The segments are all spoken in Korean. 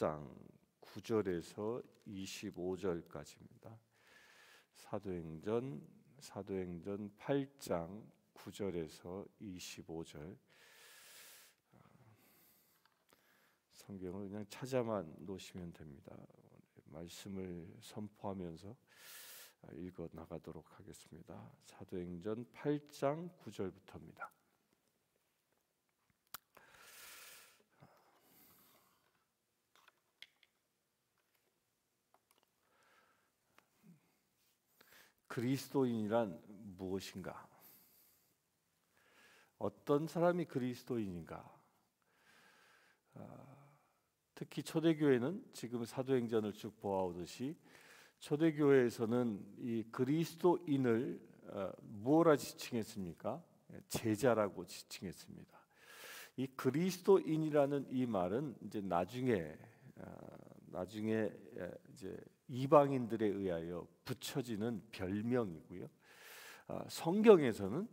8장 9절에서 25절까지입니다. 사도행전 8장 9절에서 25절. 성경을 그냥 찾아만 놓으시면 됩니다. 말씀을 선포하면서 읽어 나가도록 하겠습니다. 사도행전 8장 9절부터입니다. 그리스도인이란 무엇인가? 어떤 사람이 그리스도인인가? 특히 초대교회는 지금 사도행전을 쭉 보아오듯이 초대교회에서는 이 그리스도인을 무엇라 지칭했습니까? 제자라고 지칭했습니다. 이 그리스도인이라는 이 말은 이제 나중에 이제 이방인들에 의하여 붙여지는 별명이고요. 성경에서는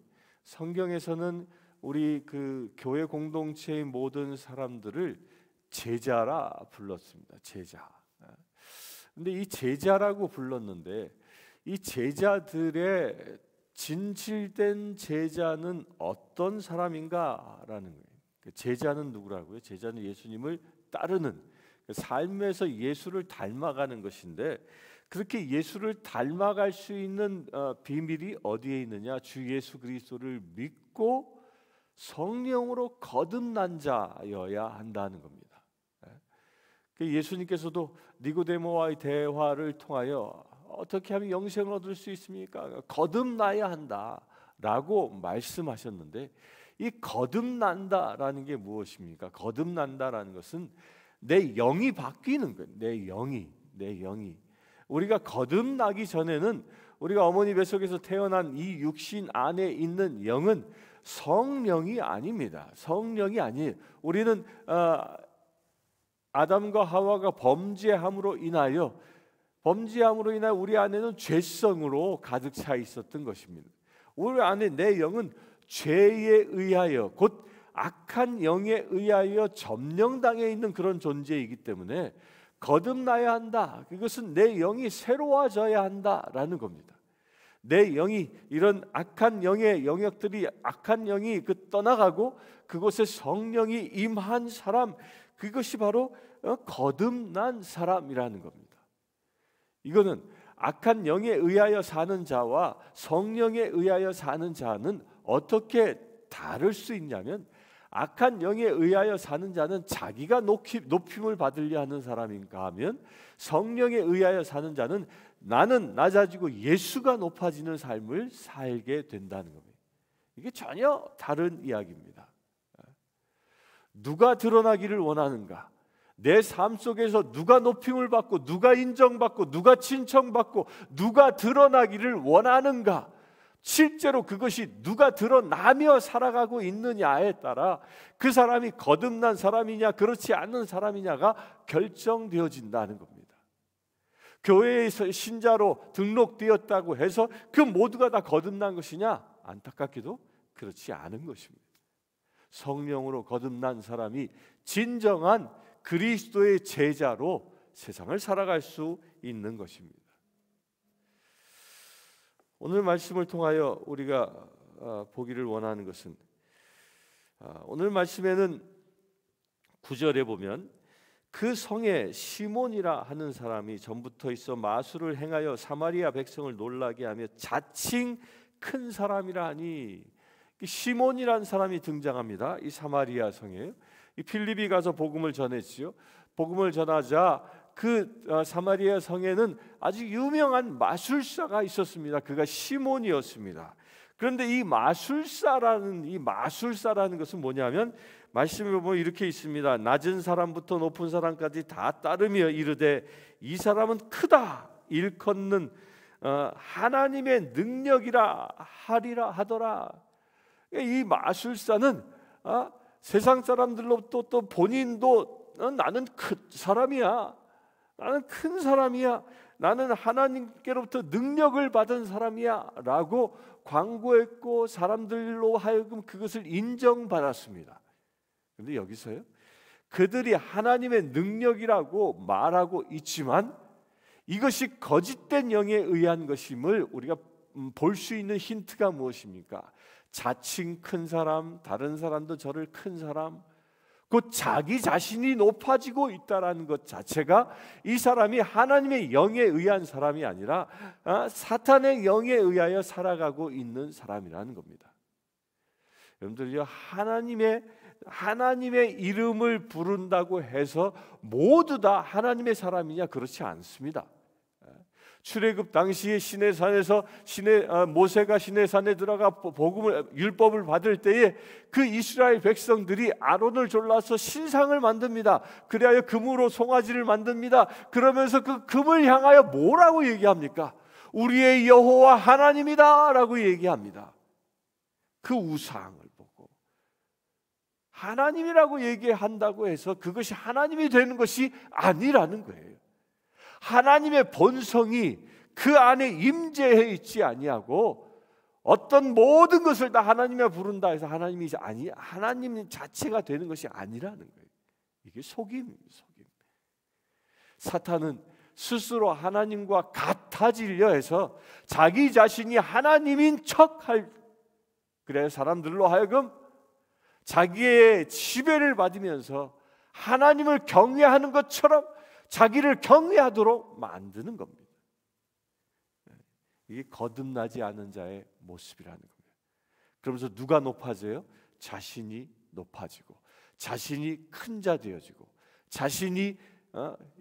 우리 그 교회 공동체의 모든 사람들을 제자라 불렀습니다. 제자. 근데 이 제자라고 불렀는데 이 제자들의 진실된 제자는 어떤 사람인가라는 거예요. 제자는 누구라고요? 제자는 예수님을 따르는, 삶에서 예수를 닮아가는 것인데, 그렇게 예수를 닮아갈 수 있는 비밀이 어디에 있느냐? 주 예수 그리스도를 믿고 성령으로 거듭난 자여야 한다는 겁니다. 예수님께서도 니고데모와의 대화를 통하여 어떻게 하면 영생을 얻을 수 있습니까? 거듭나야 한다라고 말씀하셨는데, 이 거듭난다라는 게 무엇입니까? 거듭난다라는 것은 내 영이 바뀌는 거예요. 내 영이. 우리가 거듭나기 전에는 우리가 어머니 뱃속에서 태어난 이 육신 안에 있는 영은 성령이 아닙니다. 성령이 아니에요. 우리는 아담과 하와가 범죄함으로 인하여 우리 안에는 죄성으로 가득 차 있었던 것입니다. 우리 안에 내 영은 죄에 의하여, 곧 악한 영에 의하여 점령당해 있는 그런 존재이기 때문에 거듭나야 한다. 그것은 내 영이 새로워져야 한다라는 겁니다. 내 영이 이런 악한 영의 영역들이, 악한 영이 떠나가고 그곳에 성령이 임한 사람, 그것이 바로 거듭난 사람이라는 겁니다. 이거는 악한 영에 의하여 사는 자와 성령에 의하여 사는 자는 어떻게 다를 수 있냐면, 악한 영에 의하여 사는 자는 자기가 높임을 받으려 하는 사람인가 하면, 성령에 의하여 사는 자는 나는 낮아지고 예수가 높아지는 삶을 살게 된다는 겁니다. 이게 전혀 다른 이야기입니다. 누가 드러나기를 원하는가? 내 삶 속에서 누가 높임을 받고, 누가 인정받고, 누가 칭찬받고, 누가 드러나기를 원하는가? 실제로 그것이 누가 드러나며 살아가고 있느냐에 따라 그 사람이 거듭난 사람이냐 그렇지 않은 사람이냐가 결정되어진다는 겁니다. 교회에서 신자로 등록되었다고 해서 그 모두가 다 거듭난 것이냐? 안타깝게도 그렇지 않은 것입니다. 성령으로 거듭난 사람이 진정한 그리스도의 제자로 세상을 살아갈 수 있는 것입니다. 오늘 말씀을 통하여 우리가 보기를 원하는 것은, 오늘 말씀에는 9절에 보면 그 성에 시몬이라 하는 사람이 전부터 있어 마술을 행하여 사마리아 백성을 놀라게 하며 자칭 큰 사람이라 하니, 시몬이라는 사람이 등장합니다. 이 사마리아 성에 이 필립이 가서 복음을 전했지요. 복음을 전하자 그 사마리아 성에는 아주 유명한 마술사가 있었습니다. 그가 시몬이었습니다. 그런데 이 마술사라는 것은 뭐냐면, 말씀에 보면 이렇게 있습니다. 낮은 사람부터 높은 사람까지 다 따르며 이르되 이 사람은 크다 일컫는 하나님의 능력이라 하리라 하더라. 이 마술사는 세상 사람들로부터 또 본인도 나는 큰 사람이야, 나는 큰 사람이야, 나는 하나님께로부터 능력을 받은 사람이야 라고 광고했고 사람들로 하여금 그것을 인정받았습니다. 그런데 여기서요, 그들이 하나님의 능력이라고 말하고 있지만 이것이 거짓된 영에 의한 것임을 우리가 볼 수 있는 힌트가 무엇입니까? 자칭 큰 사람, 다른 사람도 저를 큰 사람, 곧 자기 자신이 높아지고 있다는 것 자체가 이 사람이 하나님의 영에 의한 사람이 아니라 사탄의 영에 의하여 살아가고 있는 사람이라는 겁니다. 여러분들요, 하나님의 이름을 부른다고 해서 모두 다 하나님의 사람이냐? 그렇지 않습니다. 출애굽 당시에 시내산에서 모세가 시내산에 들어가 율법을 받을 때에 그 이스라엘 백성들이 아론을 졸라서 신상을 만듭니다. 그리하여 금으로 송아지를 만듭니다. 그러면서 그 금을 향하여 뭐라고 얘기합니까? 우리의 여호와 하나님이다 라고 얘기합니다. 그 우상을 보고 하나님이라고 얘기한다고 해서 그것이 하나님이 되는 것이 아니라는 거예요. 하나님의 본성이 그 안에 임재해 있지 아니하고 어떤 모든 것을 다 하나님이 부른다 해서 하나님이 아니, 하나님 자체가 되는 것이 아니라는 거예요. 이게 속임입니다. 속임. 사탄은 스스로 하나님과 같아지려 해서 자기 자신이 하나님인 척할, 그래야 사람들로 하여금 자기의 지배를 받으면서 하나님을 경외하는 것처럼 자기를 경외하도록 만드는 겁니다. 이게 거듭나지 않은 자의 모습이라는 겁니다. 그러면서 누가 높아져요? 자신이 높아지고 자신이 큰 자 되어지고 자신이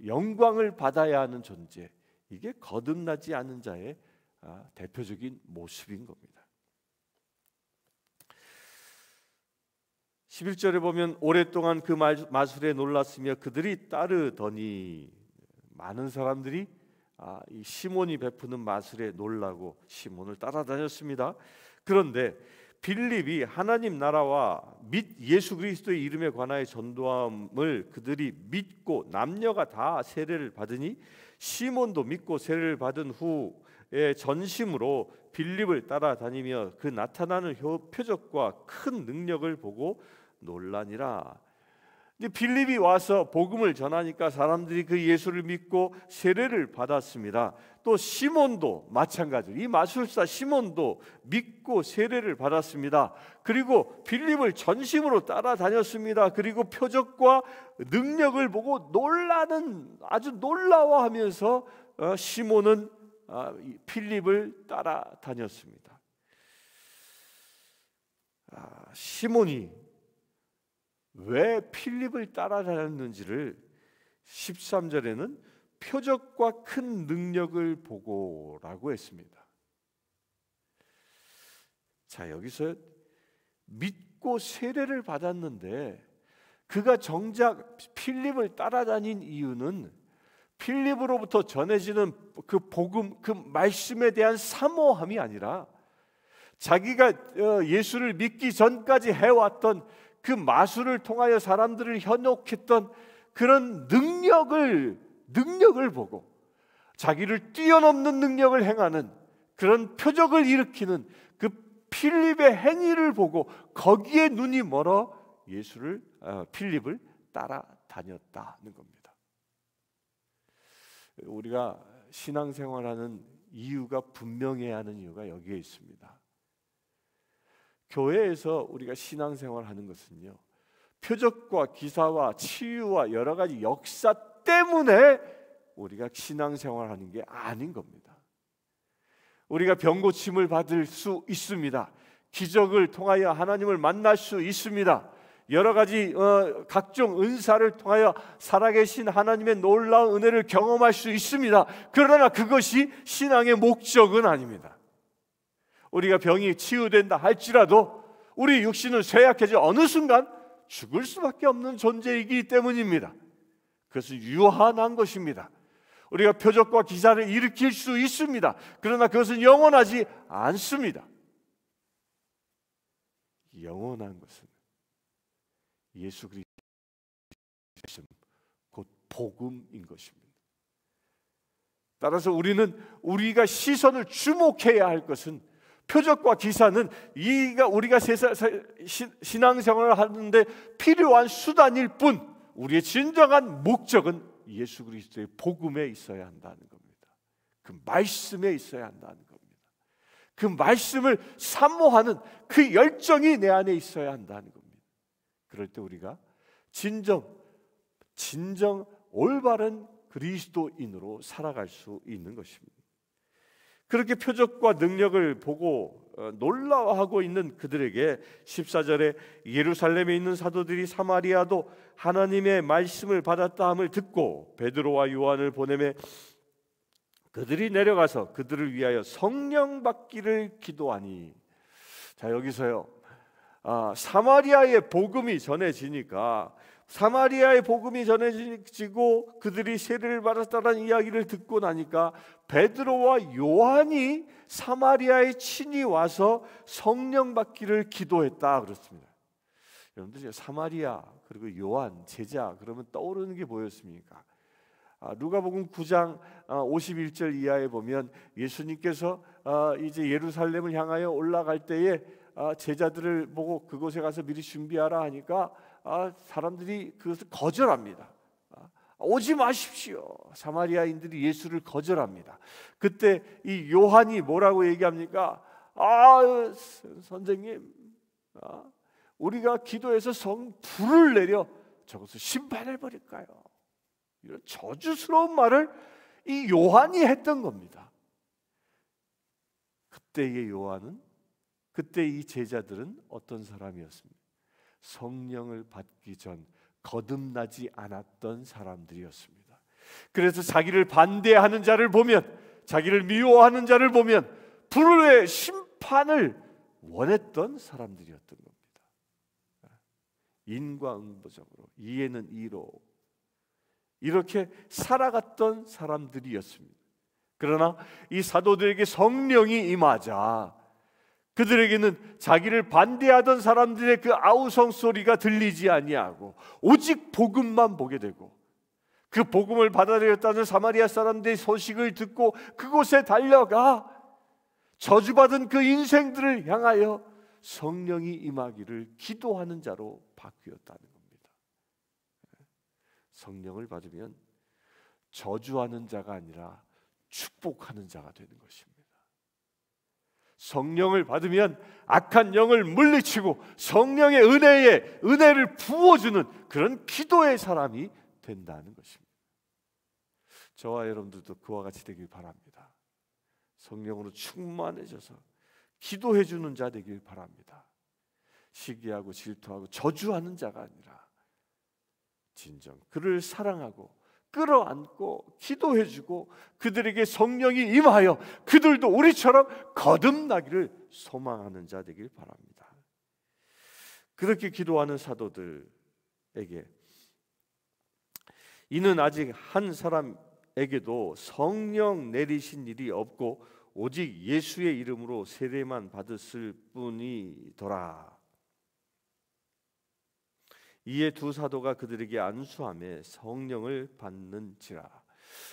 영광을 받아야 하는 존재, 이게 거듭나지 않은 자의 대표적인 모습인 겁니다. 11절에 보면 오랫동안 그 마술에 놀랐으며 그들이 따르더니, 많은 사람들이 이 시몬이 베푸는 마술에 놀라고 시몬을 따라다녔습니다. 그런데 빌립이 하나님 나라와 및 예수 그리스도의 이름에 관하여 전도함을 그들이 믿고 남녀가 다 세례를 받으니 시몬도 믿고 세례를 받은 후에 전심으로 빌립을 따라다니며 그 나타나는 표적과 큰 능력을 보고 놀라니라. 이제 빌립이 와서 복음을 전하니까 사람들이 그 예수를 믿고 세례를 받았습니다. 또 시몬도 마찬가지로, 이 마술사 시몬도 믿고 세례를 받았습니다. 그리고 빌립을 전심으로 따라다녔습니다. 그리고 표적과 능력을 보고 아주 놀라워하면서 시몬은 빌립을 따라다녔습니다. 시몬이 왜 필립을 따라다녔는지를 13절에는 표적과 큰 능력을 보고라고 했습니다. 자, 여기서 믿고 세례를 받았는데 그가 정작 필립을 따라다닌 이유는 필립으로부터 전해지는 그 복음, 그 말씀에 대한 사모함이 아니라 자기가 예수를 믿기 전까지 해왔던 그 마술을 통하여 사람들을 현혹했던 그런 능력을 보고 자기를 뛰어넘는 능력을 행하는 그런 표적을 일으키는 그 필립의 행위를 보고 거기에 눈이 멀어 필립을 따라다녔다는 겁니다. 우리가 신앙생활하는 이유가 분명해야 하는 이유가 여기에 있습니다. 교회에서 우리가 신앙생활하는 것은요, 표적과 기사와 치유와 여러 가지 역사 때문에 우리가 신앙생활하는 게 아닌 겁니다. 우리가 병고침을 받을 수 있습니다. 기적을 통하여 하나님을 만날 수 있습니다. 여러 가지 각종 은사를 통하여 살아계신 하나님의 놀라운 은혜를 경험할 수 있습니다. 그러나 그것이 신앙의 목적은 아닙니다. 우리가 병이 치유된다 할지라도 우리 육신은 쇠약해져 어느 순간 죽을 수밖에 없는 존재이기 때문입니다. 그것은 유한한 것입니다. 우리가 표적과 기사를 일으킬 수 있습니다. 그러나 그것은 영원하지 않습니다. 영원한 것은 예수 그리스도 곧 복음인 것입니다. 따라서 우리가 시선을 주목해야 할 것은 표적과 기사는 우리가 신앙생활을 하는데 필요한 수단일 뿐, 우리의 진정한 목적은 예수 그리스도의 복음에 있어야 한다는 겁니다. 그 말씀에 있어야 한다는 겁니다. 그 말씀을 사모하는 그 열정이 내 안에 있어야 한다는 겁니다. 그럴 때 우리가 진정 올바른 그리스도인으로 살아갈 수 있는 것입니다. 그렇게 표적과 능력을 보고 놀라워하고 있는 그들에게 14절에 예루살렘에 있는 사도들이 사마리아도 하나님의 말씀을 받았다 함을 듣고 베드로와 요한을 보내매 그들이 내려가서 그들을 위하여 성령 받기를 기도하니. 자, 여기서요, 사마리아의 복음이 전해지니까, 사마리아의 복음이 전해지고 그들이 세례를 받았다는 이야기를 듣고 나니까 베드로와 요한이 사마리아에 친히 와서 성령 받기를 기도했다 그렇습니다. 여러분들, 사마리아 그리고 요한 제자 그러면 떠오르는 게 뭐였습니까? 누가복음 9장 51절 이하에 보면 예수님께서 이제 예루살렘을 향하여 올라갈 때에 제자들을 보고 그곳에 가서 미리 준비하라 하니까 사람들이 그것을 거절합니다. 오지 마십시오. 사마리아인들이 예수를 거절합니다. 그때 이 요한이 뭐라고 얘기합니까? 선생님, 우리가 기도해서 불을 내려 저것을 심판해 버릴까요? 이런 저주스러운 말을 이 요한이 했던 겁니다. 그때의 요한은, 그때 이 제자들은 어떤 사람이었습니까? 성령을 받기 전 거듭나지 않았던 사람들이었습니다. 그래서 자기를 반대하는 자를 보면, 자기를 미워하는 자를 보면 불의 심판을 원했던 사람들이었던 겁니다. 인과응보적으로, 이에는 이로 이렇게 살아갔던 사람들이었습니다. 그러나 이 사도들에게 성령이 임하자 그들에게는 자기를 반대하던 사람들의 그 아우성 소리가 들리지 아니하고 오직 복음만 보게 되고, 그 복음을 받아들였다는 사마리아 사람들의 소식을 듣고 그곳에 달려가 저주받은 그 인생들을 향하여 성령이 임하기를 기도하는 자로 바뀌었다는 겁니다. 성령을 받으면 저주하는 자가 아니라 축복하는 자가 되는 것입니다. 성령을 받으면 악한 영을 물리치고 성령의 은혜를 부어주는 그런 기도의 사람이 된다는 것입니다. 저와 여러분들도 그와 같이 되길 바랍니다. 성령으로 충만해져서 기도해주는 자 되길 바랍니다. 시기하고 질투하고 저주하는 자가 아니라 진정 그를 사랑하고 끌어안고 기도해주고 그들에게 성령이 임하여 그들도 우리처럼 거듭나기를 소망하는 자 되길 바랍니다. 그렇게 기도하는 사도들에게 이는 아직 한 사람에게도 성령 내리신 일이 없고 오직 예수의 이름으로 세례만 받았을 뿐이더라. 이에 두 사도가 그들에게 안수하며 성령을 받는지라.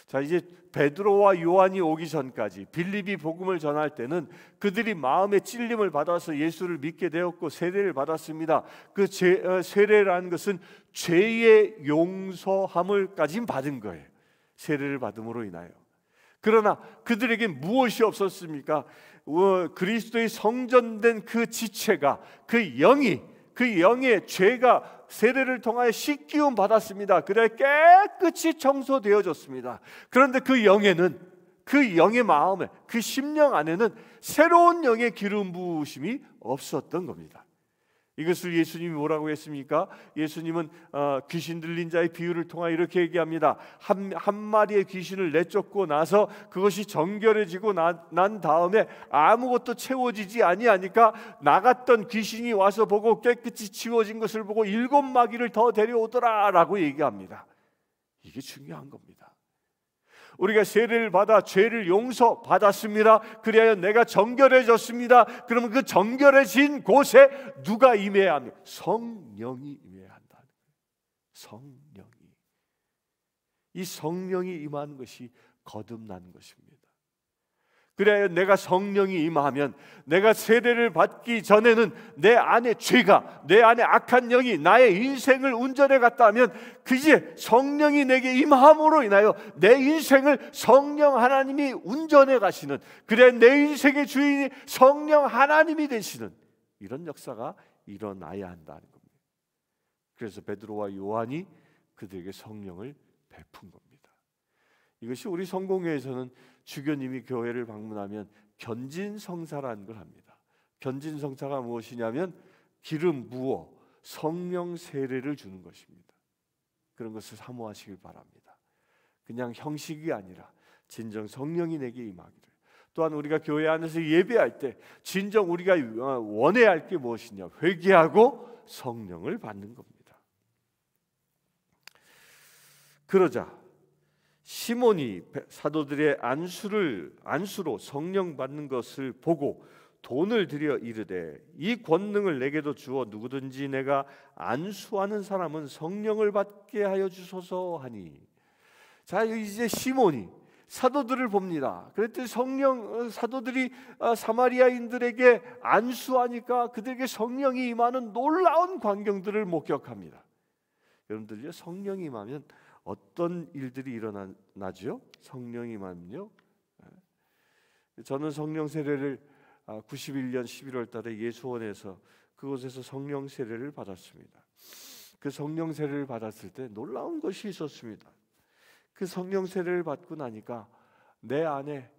자, 이제 베드로와 요한이 오기 전까지 빌립이 복음을 전할 때는 그들이 마음의 찔림을 받아서 예수를 믿게 되었고 세례를 받았습니다. 그 세례라는 것은 죄의 용서함을까지 받은 거예요. 세례를 받음으로 인하여. 그러나 그들에게 무엇이 없었습니까? 그리스도의 성전된 그 지체가, 그 영의 죄가 세례를 통하여 씻기움 받았습니다. 그래 깨끗이 청소되어졌습니다. 그런데 그 영에는, 그 영의 마음에, 그 심령 안에는 새로운 영의 기름 부으심이 없었던 겁니다. 이것을 예수님이 뭐라고 했습니까? 예수님은 귀신 들린 자의 비유를 통하여 이렇게 얘기합니다. 한 마리의 귀신을 내쫓고 나서 그것이 정결해지고 난 다음에 아무것도 채워지지 아니하니까 나갔던 귀신이 와서 보고 깨끗이 치워진 것을 보고 7 마귀를 더 데려오더라 라고 얘기합니다. 이게 중요한 겁니다. 우리가 세례를 받아 죄를 용서받았습니다. 그리하여 내가 정결해졌습니다. 그러면 그 정결해진 곳에 누가 임해야 합니까? 성령이 임해야 한다는 거예요. 성령이. 이 성령이 임하는 것이 거듭나는 것입니다. 그래야 내가 성령이 임하면, 내가 세례를 받기 전에는 내 안에 죄가, 내 안에 악한 영이 나의 인생을 운전해 갔다 하면, 그제 성령이 내게 임함으로 인하여 내 인생을 성령 하나님이 운전해 가시는, 그래 내 인생의 주인이 성령 하나님이 되시는 이런 역사가 일어나야 한다는 겁니다. 그래서 베드로와 요한이 그들에게 성령을 베푼 겁니다. 이것이 우리 성공회에서는 주교님이 교회를 방문하면 견진성사라는 걸 합니다. 견진성사가 무엇이냐면 기름 부어 성령 세례를 주는 것입니다. 그런 것을 사모하시길 바랍니다. 그냥 형식이 아니라 진정 성령이 내게 임하기를. 또한 우리가 교회 안에서 예배할 때 진정 우리가 원해야 할 게 무엇이냐? 회개하고 성령을 받는 겁니다. 그러자 시몬이 사도들의 안수로 성령 받는 것을 보고 돈을 들여 이르되 이 권능을 내게도 주어 누구든지 내가 안수하는 사람은 성령을 받게 하여 주소서 하니. 자, 이제 시몬이 사도들을 봅니다. 그랬더니 사도들이 사마리아인들에게 안수하니까 그들에게 성령이 임하는 놀라운 광경들을 목격합니다. 여러분들요, 성령이 임하면 어떤 일들이 일어나죠? 성령이 임하면요, 저는 성령 세례를 91년 11월 달에 예수원에서 그곳에서 성령 세례를 받았습니다. 그 성령 세례를 받았을 때 놀라운 것이 있었습니다. 그 성령 세례를 받고 나니까 내 안에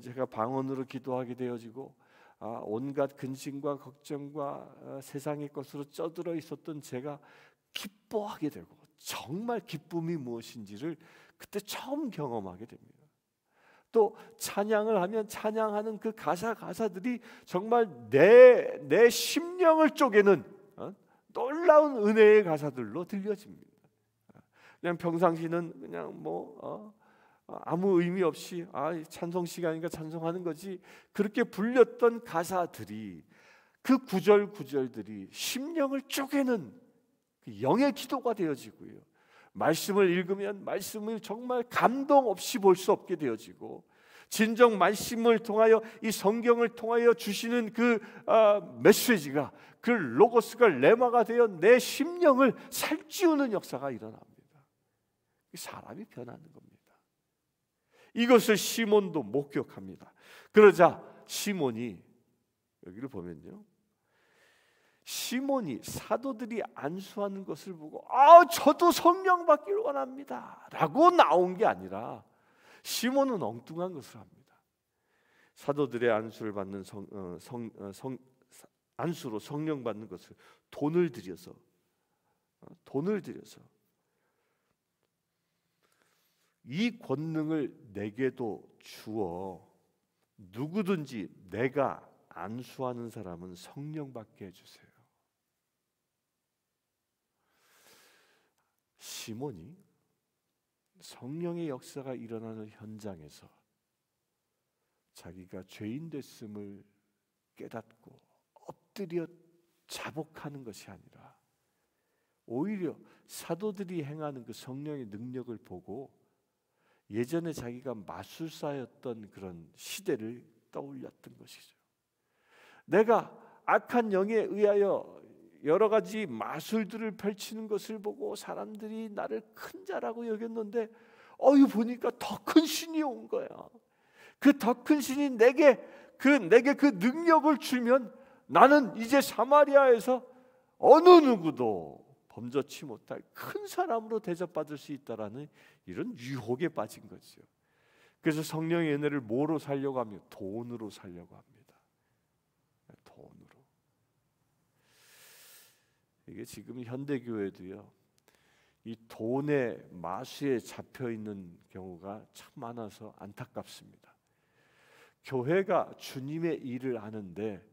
제가 방언으로 기도하게 되어지고, 온갖 근심과 걱정과 세상의 것으로 쩌들어 있었던 제가 기뻐하게 되고, 정말 기쁨이 무엇인지를 그때 처음 경험하게 됩니다. 또 찬양을 하면 찬양하는 그 가사들이 정말 내 심령을 쪼개는 놀라운 은혜의 가사들로 들려집니다. 그냥 평상시는 그냥 아무 의미 없이 찬송 시간이니까 찬송하는 거지, 그렇게 불렸던 가사들이, 그 구절들이 심령을 쪼개는 그 영의 기도가 되어지고요, 말씀을 읽으면 말씀을 정말 감동 없이 볼 수 없게 되어지고, 진정 말씀을 통하여 이 성경을 통하여 주시는 그 메시지가, 그 로고스가 레마가 되어 내 심령을 살찌우는 역사가 일어납니다. 사람이 변하는 겁니다. 이것을 시몬도 목격합니다. 그러자 시몬이, 여기를 보면요, 시몬이 사도들이 안수하는 것을 보고 저도 성령 받기를 원합니다 라고 나온 게 아니라, 시몬은 엉뚱한 것을 합니다. 사도들의 안수를 받는 안수로 성령 받는 것을 돈을 들여서 이 권능을 내게도 주어 누구든지 내가 안수하는 사람은 성령 받게 해주세요. 시몬이 성령의 역사가 일어나는 현장에서 자기가 죄인 됐음을 깨닫고 엎드려 자복하는 것이 아니라, 오히려 사도들이 행하는 그 성령의 능력을 보고 예전에 자기가 마술사였던 그런 시대를 떠올렸던 것이죠. 내가 악한 영에 의하여 여러 가지 마술들을 펼치는 것을 보고 사람들이 나를 큰 자라고 여겼는데, 보니까 더 큰 신이 온 거야. 그 더 큰 신이 내게 그 능력을 주면 나는 이제 사마리아에서 어느 누구도 범접치 못할 큰 사람으로 대접받을 수 있다라는 이런 유혹에 빠진 거죠. 그래서 성령의 은혜를 뭐로 살려고 하며? 돈으로 살려고 합니다. 돈으로. 이게 지금 현대교회도요, 이 돈의 마수에 잡혀 있는 경우가 참 많아서 안타깝습니다. 교회가 주님의 일을 하는데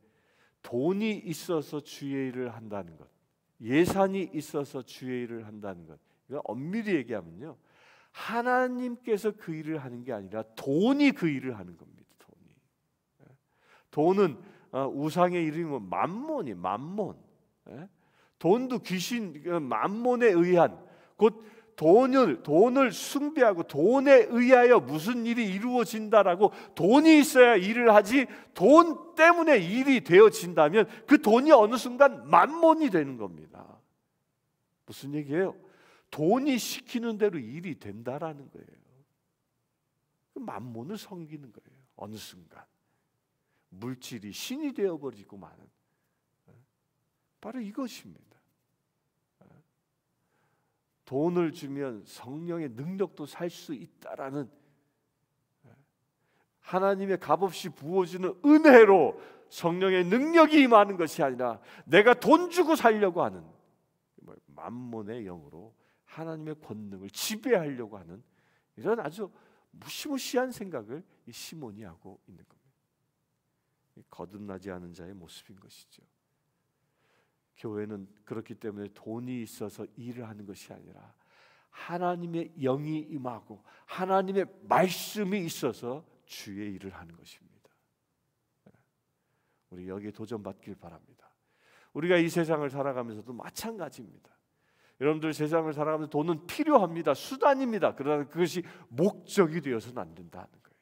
돈이 있어서 주의 일을 한다는 것, 예산이 있어서 주의 일을 한다는 것, 이거 엄밀히 얘기하면요, 하나님께서 그 일을 하는 게 아니라 돈이 그 일을 하는 겁니다. 돈은 우상의 이름이 만몬이 만몬. 돈도 귀신, 만몬에 의한, 곧 돈을 숭배하고 돈에 의하여 무슨 일이 이루어진다라고 돈이 있어야 일을 하지, 돈 때문에 일이 되어진다면 그 돈이 어느 순간 만몬이 되는 겁니다. 무슨 얘기예요? 돈이 시키는 대로 일이 된다라는 거예요. 만몬을 섬기는 거예요. 어느 순간 물질이 신이 되어버리고 마는, 바로 이것입니다. 돈을 주면 성령의 능력도 살 수 있다라는, 하나님의 값없이 부어주는 은혜로 성령의 능력이 임하는 것이 아니라 내가 돈 주고 살려고 하는 만몬의 영으로 하나님의 권능을 지배하려고 하는 이런 아주 무시무시한 생각을 이 시몬이 하고 있는 겁니다. 거듭나지 않은 자의 모습인 것이죠. 교회는 그렇기 때문에 돈이 있어서 일을 하는 것이 아니라 하나님의 영이 임하고 하나님의 말씀이 있어서 주의 일을 하는 것입니다. 우리 여기에 도전받길 바랍니다. 우리가 이 세상을 살아가면서도 마찬가지입니다. 여러분들 세상을 살아가면서 돈은 필요합니다. 수단입니다. 그러나 그것이 목적이 되어서는 안 된다는 거예요.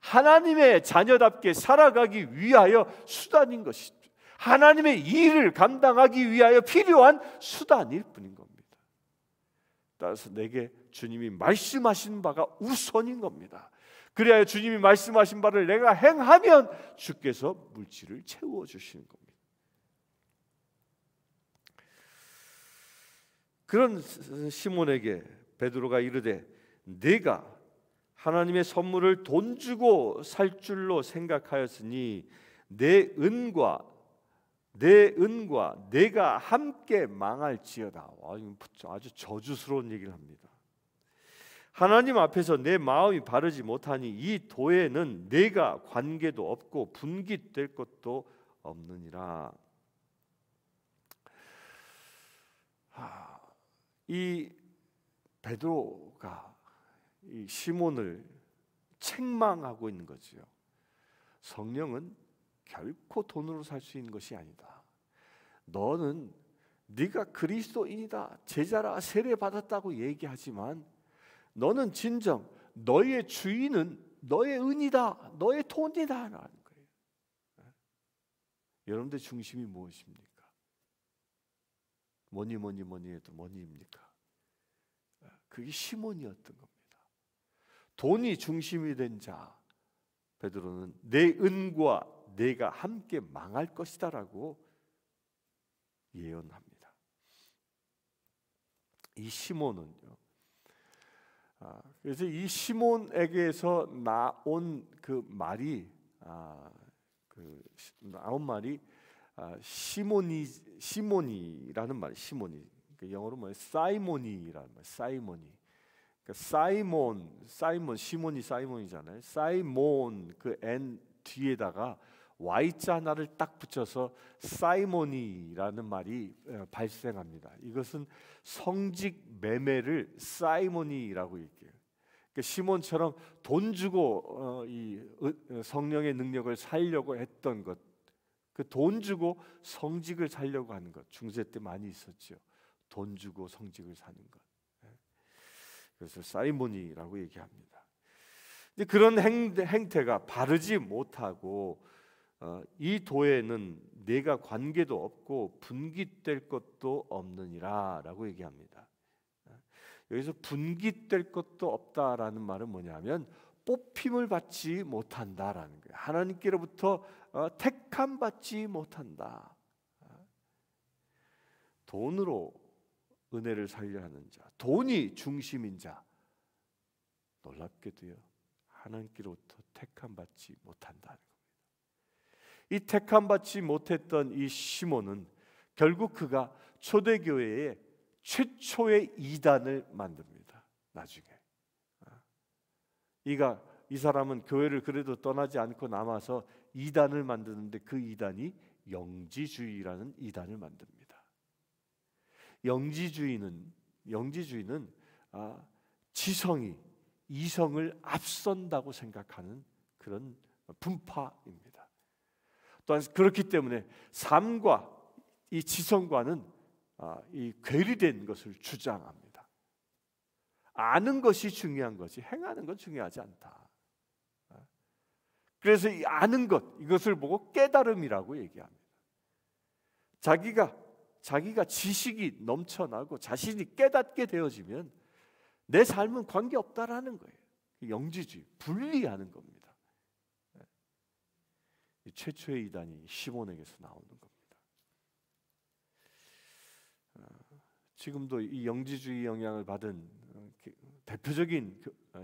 하나님의 자녀답게 살아가기 위하여 수단인 것이죠. 하나님의 일을 감당하기 위하여 필요한 수단일 뿐인 겁니다. 따라서 내게 주님이 말씀하신 바가 우선인 겁니다. 그래야 주님이 말씀하신 바를 내가 행하면 주께서 물질을 채워주시는 겁니다. 그런 시몬에게 베드로가 이르되 네가 하나님의 선물을 돈 주고 살 줄로 생각하였으니 내 은과 내가 함께 망할지어다. 아주 저주스러운 얘기를 합니다. 하나님 앞에서 내 마음이 바르지 못하니 이 도에는 내가 관계도 없고 분깃될 것도 없느니라. 이 베드로가 이 시몬을 책망하고 있는 거지요. 성령은 결코 돈으로 살 수 있는 것이 아니다. 너는 네가 그리스도인이다, 제자라, 세례 받았다고 얘기하지만 너는 진정 너의 주인은 너의 은이다, 너의 돈이다 라는 거예요. 여러분들 중심이 무엇입니까? 뭐니 해도 뭐니입니까? 그게 시몬이었던 겁니다. 돈이 중심이 된 자 베드로는 내 은과 내가 함께 망할 것이다라고 예언합니다. 이 시몬은요. 그래서 이 시몬에게서 나온 그 말이 시모니라는 말, 시모니. 그러니까 영어로 뭐예요? 사이모니라는 말, 사이모니. 그러니까 사이몬, 시몬이 사이몬이잖아요. 사이몬 그 N 뒤에다가 Y자 하나를 딱 붙여서 사이모니라는 말이 발생합니다. 이것은 성직 매매를 사이모니라고 얘기해요. 그러니까 시몬처럼 돈 주고 이 성령의 능력을 살려고 했던 것, 그 돈 주고 성직을 살려고 하는 것, 중세 때 많이 있었죠. 돈 주고 성직을 사는 것. 그래서 사이모니라고 얘기합니다. 이제 그런 행태가 바르지 못하고 이 도에는 내가 관계도 없고 분깃될 것도 없느니라라고 얘기합니다. 여기서 분깃될 것도 없다라는 말은 뭐냐면 뽑힘을 받지 못한다라는 거예요. 하나님께로부터 택함 받지 못한다. 돈으로 은혜를 살려 하는 자, 돈이 중심인 자, 놀랍게도요 하나님께로부터 택함 받지 못한다는 겁니다. 이 택함 받지 못했던 이 시몬은 결국 그가 초대교회의 최초의 이단을 만듭니다. 나중에 이 사람은 교회를 그래도 떠나지 않고 남아서 이단을 만드는데 그 이단이 영지주의라는 이단을 만듭니다. 영지주의는 지성이 이성을 앞선다고 생각하는 그런 분파입니다. 또한 그렇기 때문에 삶과 이 지성과는 이 괴리된 것을 주장합니다. 아는 것이 중요한 거지 행하는 건 중요하지 않다. 그래서 이 아는 것, 이것을 보고 깨달음이라고 얘기합니다. 자기가 지식이 넘쳐나고 자신이 깨닫게 되어지면 내 삶은 관계없다라는 거예요. 영지주의, 분리하는 겁니다. 최초의 이단이 시몬에게서 나오는 겁니다. 지금도 이 영지주의 영향을 받은 대표적인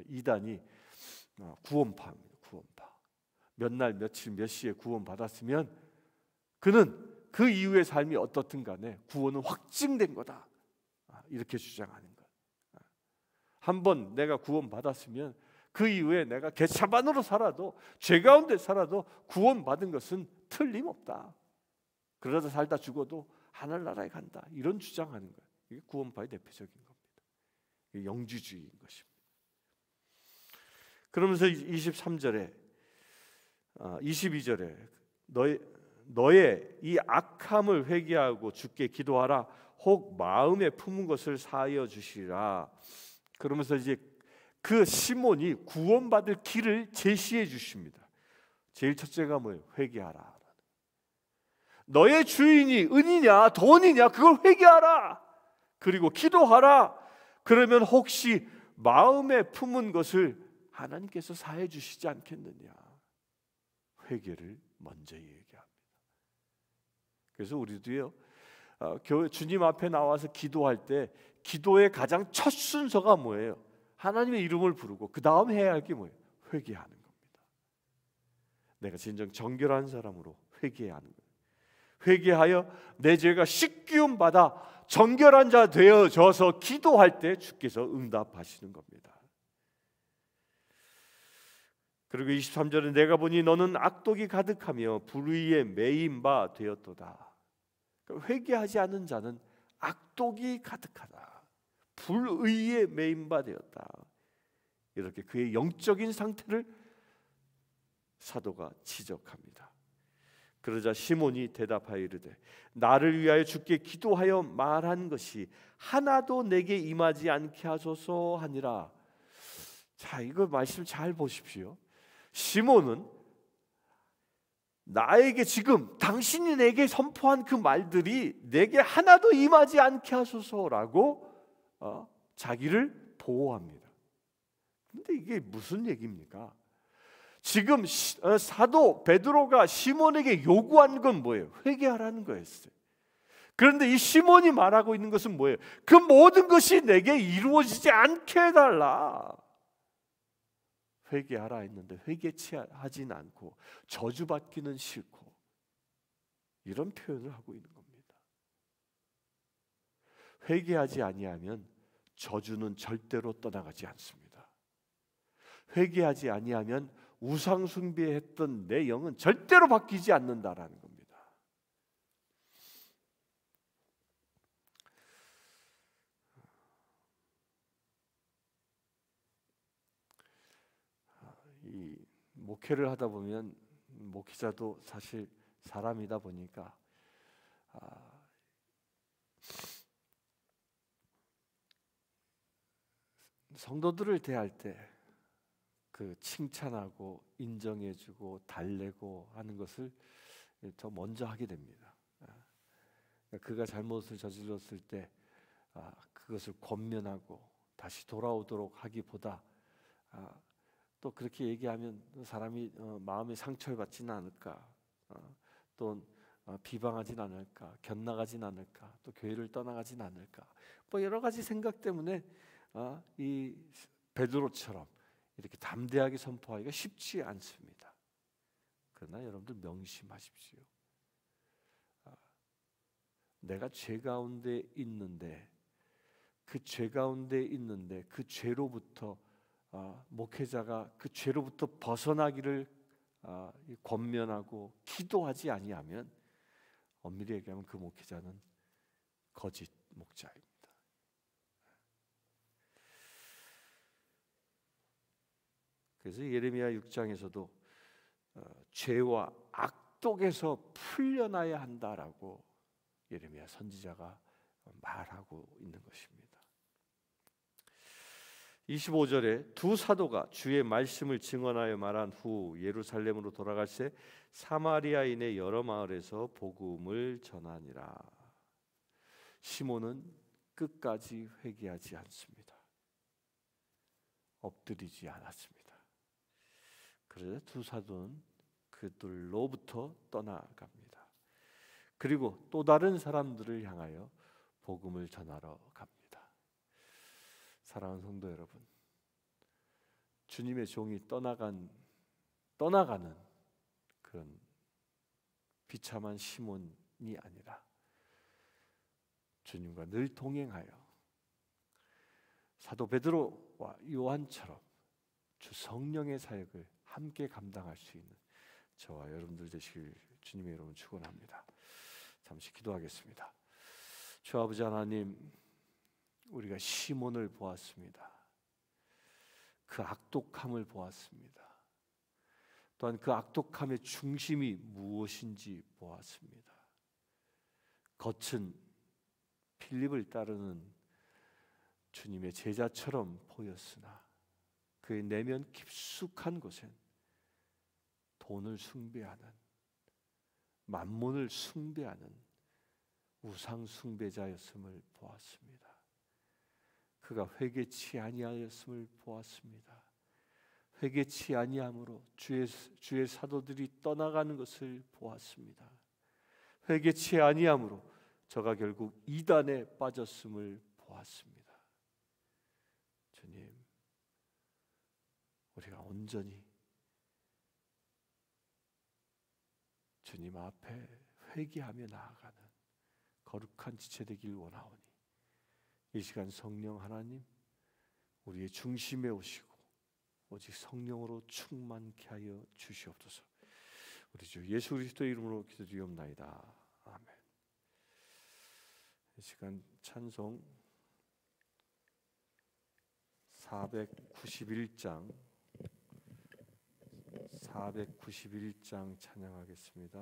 이단이 구원파입니다. 구원파. 몇 날 며칠 몇 시에 구원 받았으면 그는 그 이후의 삶이 어떻든 간에 구원은 확증된 거다, 이렇게 주장하는 것. 한번 내가 구원 받았으면 그 이후에 내가 개차반으로 살아도 죄 가운데 살아도 구원 받은 것은 틀림없다. 그러다 살다 죽어도 하늘나라에 간다, 이런 주장하는 거예요. 이게 구원파의 대표적인 겁니다. 이게 영지주의인 것입니다. 그러면서 23절에 22절에 너의 이 악함을 회개하고 주께 기도하라. 혹 마음에 품은 것을 사하여 주시라. 그러면서 이제 그 시몬이 구원받을 길을 제시해 주십니다. 제일 첫째가 뭐예요? 회개하라. 너의 주인이 은이냐 돈이냐 그걸 회개하라. 그리고 기도하라. 그러면 혹시 마음에 품은 것을 하나님께서 사해 주시지 않겠느냐. 회개를 먼저 얘기합니다. 그래서 우리도요, 교회 주님 앞에 나와서 기도할 때 기도의 가장 첫 순서가 뭐예요? 하나님의 이름을 부르고 그 다음 해야 할 게 뭐예요? 회개하는 겁니다. 내가 진정 정결한 사람으로 회개해야 하는 거예요. 회개하여 내 죄가 씻기움 받아 정결한 자 되어져서 기도할 때 주께서 응답하시는 겁니다. 그리고 23절은 내가 보니 너는 악독이 가득하며 불의에 매인 바 되었도다. 회개하지 않은 자는 악독이 가득하다. 불의에 매인 바 되었다. 이렇게 그의 영적인 상태를 사도가 지적합니다. 그러자 시몬이 대답하여 이르되 나를 위하여 주께 기도하여 말한 것이 하나도 내게 임하지 않게 하소서 하니라. 자, 이거 말씀 잘 보십시오. 시몬은 나에게 지금 당신이 내게 선포한 그 말들이 내게 하나도 임하지 않게 하소서라고 자기를 보호합니다. 근데 이게 무슨 얘기입니까? 지금 사도 베드로가 시몬에게 요구한 건 뭐예요? 회개하라는 거였어요. 그런데 이 시몬이 말하고 있는 것은 뭐예요? 그 모든 것이 내게 이루어지지 않게 해달라. 회개하라 했는데 회개치 하진 않고 저주받기는 싫고 이런 표현을 하고 있는 겁니다. 회개하지 아니하면 저주는 절대로 떠나가지 않습니다. 회개하지 아니하면 우상 숭배했던 내 영은 절대로 바뀌지 않는다라는 겁니다. 이 목회를 하다 보면 목회자도 사실 사람이다 보니까 성도들을 대할 때 그 칭찬하고 인정해주고 달래고 하는 것을 더 먼저 하게 됩니다. 그가 잘못을 저질렀을 때 그것을 권면하고 다시 돌아오도록 하기보다 또 그렇게 얘기하면 사람이 마음에 상처를 받지는 않을까, 또 비방하진 않을까, 견나가진 않을까, 또 교회를 떠나가진 않을까, 뭐 여러 가지 생각 때문에 이 베드로처럼 이렇게 담대하게 선포하기가 쉽지 않습니다. 그러나 여러분들 명심하십시오. 내가 죄 가운데 있는데 그 죄로부터 목회자가 그 죄로부터 벗어나기를 권면하고 기도하지 아니하면 엄밀히 얘기하면 그 목회자는 거짓 목자입니다. 그래서 예레미야 6장에서도 죄와 악독에서 풀려나야 한다라고 예레미야 선지자가 말하고 있는 것입니다. 25절에 두 사도가 주의 말씀을 증언하여 말한 후 예루살렘으로 돌아갈새 사마리아인의 여러 마을에서 복음을 전하니라. 시몬은 끝까지 회개하지 않습니다. 엎드리지 않았습니다. 그래서 두 사도는 그들로부터 떠나갑니다. 그리고 또 다른 사람들을 향하여 복음을 전하러 갑니다. 사랑하는 성도 여러분, 주님의 종이 떠나가는 그런 비참한 시몬이 아니라 주님과 늘 동행하여 사도 베드로와 요한처럼 주 성령의 사역을 함께 감당할 수 있는 저와 여러분들 되시길 주님의 이름으로 축원합니다. 잠시 기도하겠습니다. 주 아버지 하나님, 우리가 시몬을 보았습니다. 그 악독함을 보았습니다. 또한 그 악독함의 중심이 무엇인지 보았습니다. 겉은 필립을 따르는 주님의 제자처럼 보였으나 그의 내면 깊숙한 곳엔 돈을 숭배하는, 만몬을 숭배하는 우상 숭배자였음을 보았습니다. 그가 회개치 아니하였음을 보았습니다. 회개치 아니함으로 주의 사도들이 떠나가는 것을 보았습니다. 회개치 아니함으로 저가 결국 이단에 빠졌음을 보았습니다. 주님, 우리가 온전히 주님 앞에 회개하며 나아가는 거룩한 지체 되길 원하오니 이 시간 성령 하나님, 우리의 중심에 오시고 오직 성령으로 충만케 하여 주시옵소서. 우리 주 예수 그리스도의 이름으로 기도드리옵나이다. 아멘. 이 시간 찬송 491장 찬양하겠습니다.